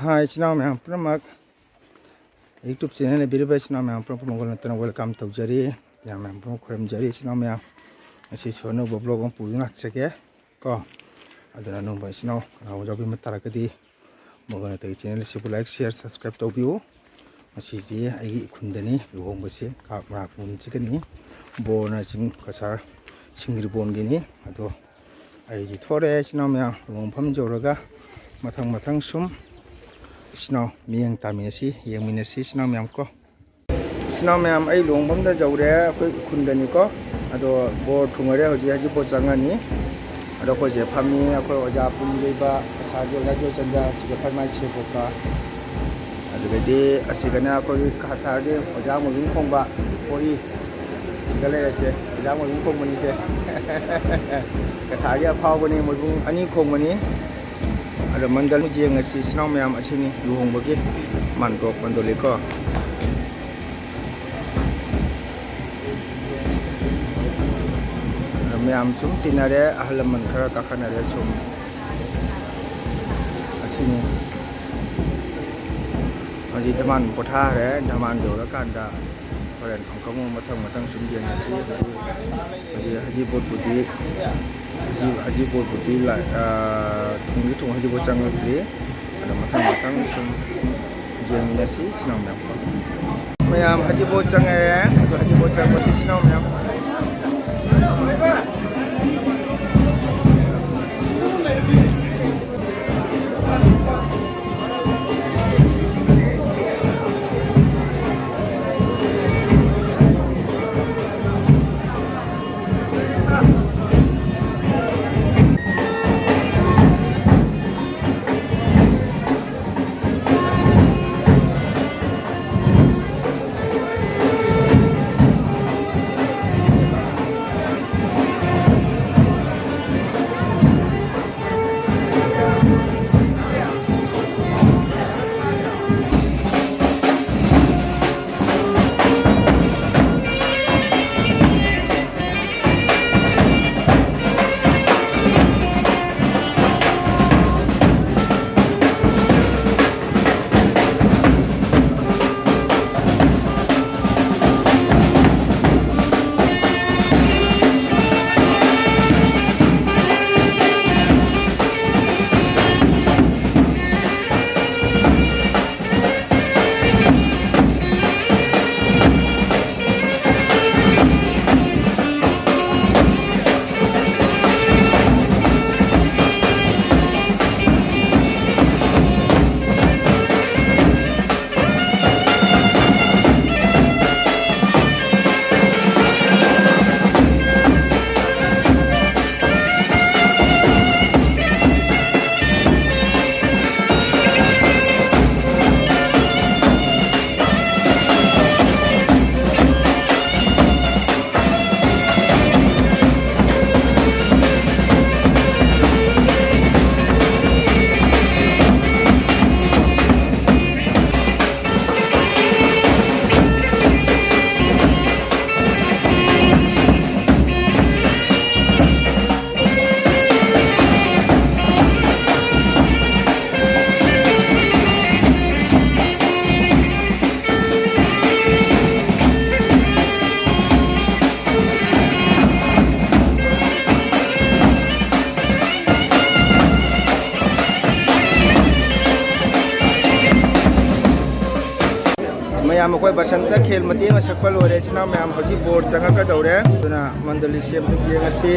Hi, channel me pramak YouTube channel ne biri ba channel me pram pram gol tan welcome to jari ya me pram khram jari channel me asi chono blog on pu ngak cheke ko adana no ba channel na jo bi matara kadi mogana te channel se like share subscribe to biu asi ji ai khundani luhongba se Kakmara pun chikani bo na ching kasar singri bon gini ado ai ji thore channel me luhongpham joraga mathang sum Snow miang taminasi yengminasi snow miam ko snow miam ai luhongbam da jawre khoi khundani ko ado bo thungare hoji haji bo changani ado ko je phami khoi oja pum leiba sajo lajo chanda siga pharmai se boka ado de asigana ko khasa de oja mo lung khongba pori sigale se oja mo lung khongmani se kasari aphawbani mo lung ani khongmani ada mandal jeng asi snow mayam asini luhongbagi mandok mandoli ko mayam sum tinare ahlaman khara kakhanare sum asini aji daman potha re daman dora kanda koren angkamu mathang sum jeng asi haji bot budi haji bot budi la tung haji bot changri ada mathang sum yengminasi sinau mayam ko mayam haji bot changere haji bot chang si sinau mayam mayam koi basanta khel mati ma sakpal ore china mayam hoji board changa ka dore tuna mandali sem de jeng asi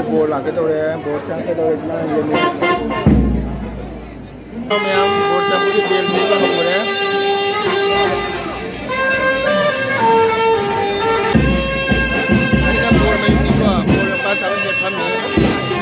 bola ke dore board chang ke dore china yengminasi mayam board chang ki bel ni ba hore ani ka board mai ni ba board pa sa je pham ni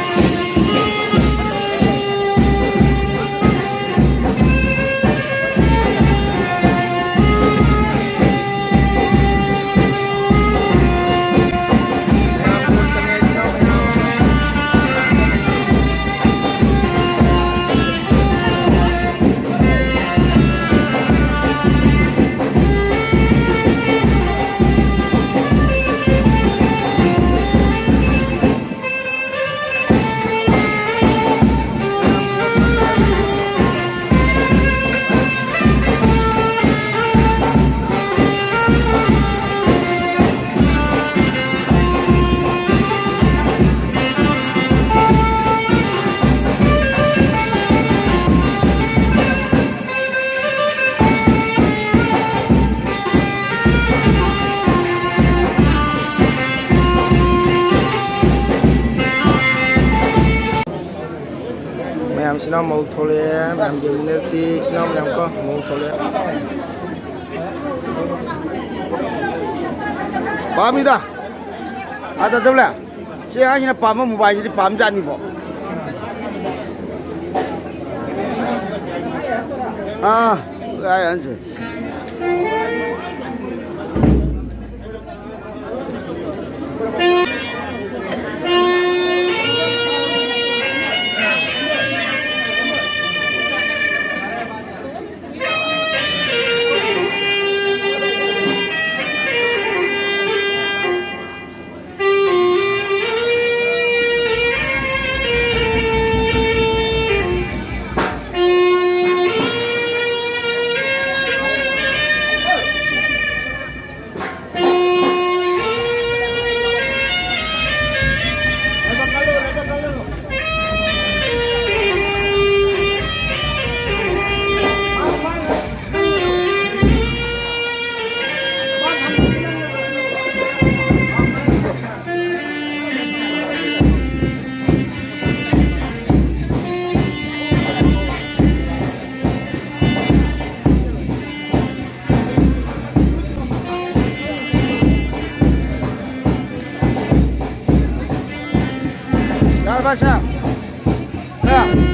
mayam sina mau thole mayam yengminasi sina mayam ko mau thole pamida ada jawla si hanya pam mobile jadi pam jani bo ay anje Basha. Ya.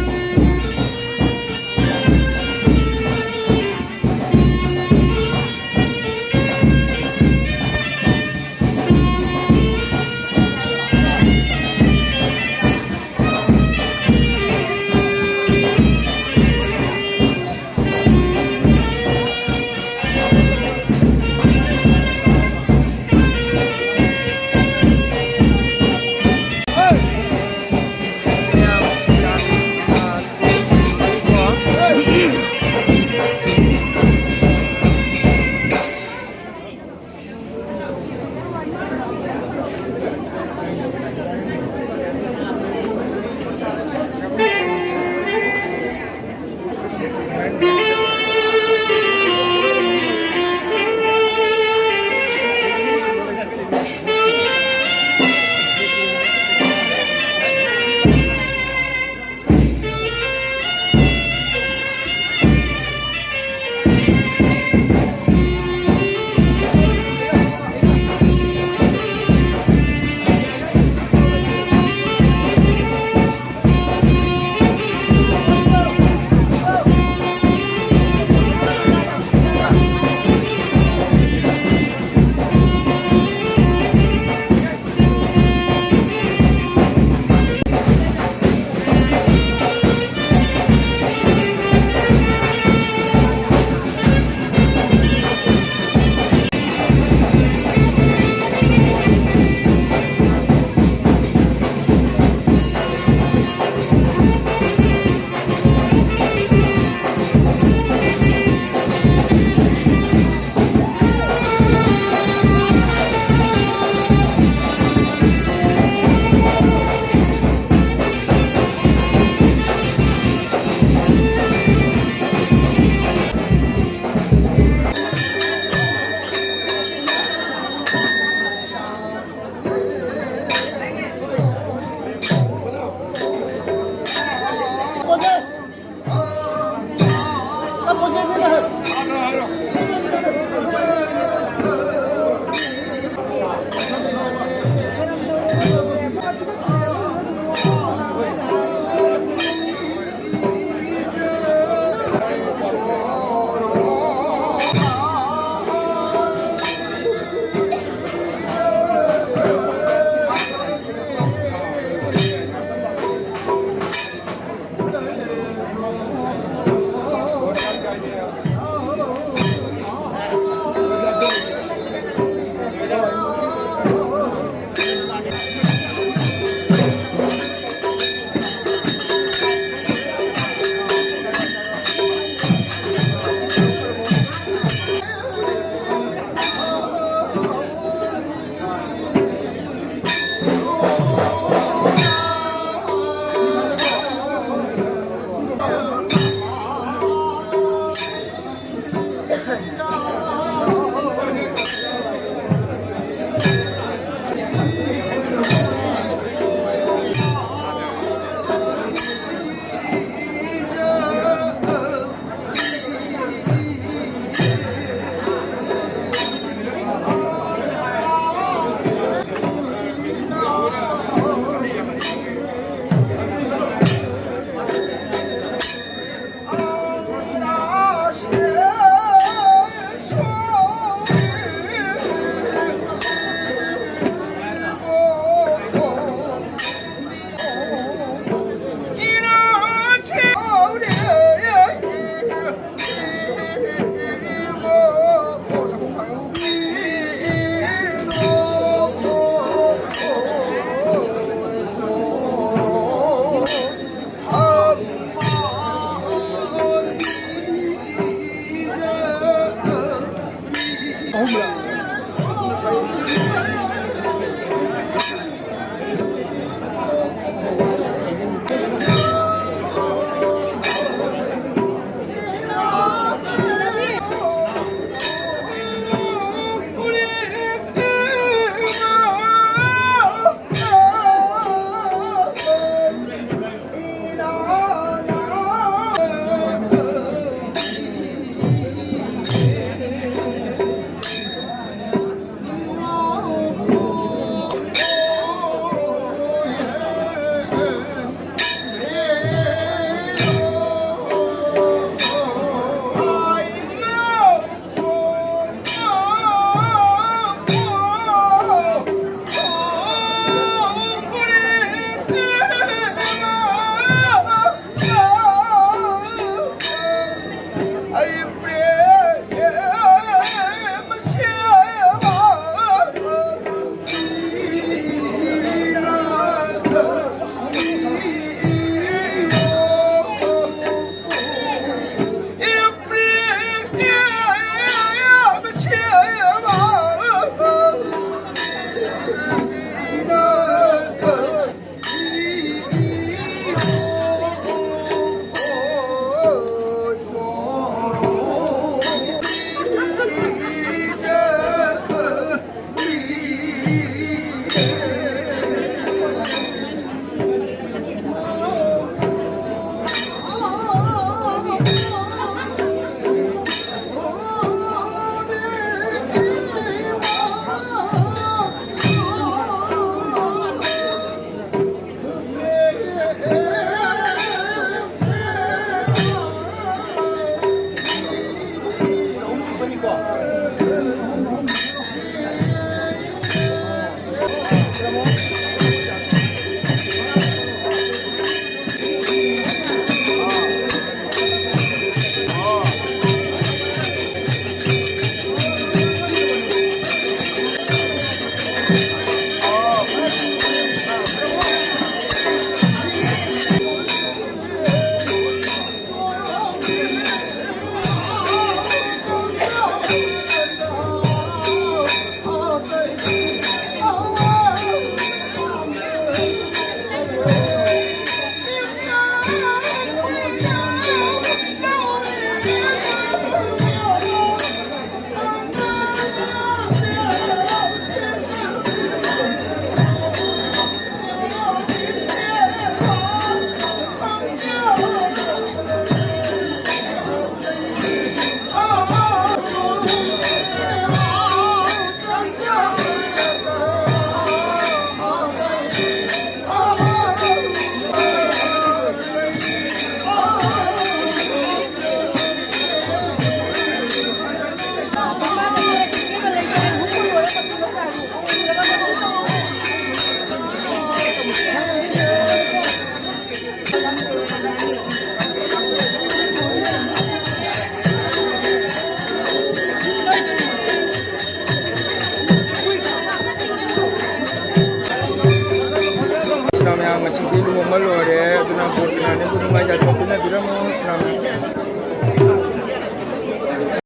ꯉꯁꯤꯗꯤ ꯂꯨꯍꯣꯡꯕ ꯂꯣꯏꯔꯦ ꯑꯗꯨꯅ ꯕꯣꯔ ꯀꯩꯅꯥꯅꯤꯕꯨ ꯅꯨꯡꯉꯥꯏ ꯌꯥꯏꯐꯅ ꯄꯤꯅꯕꯤꯔꯝꯃꯨ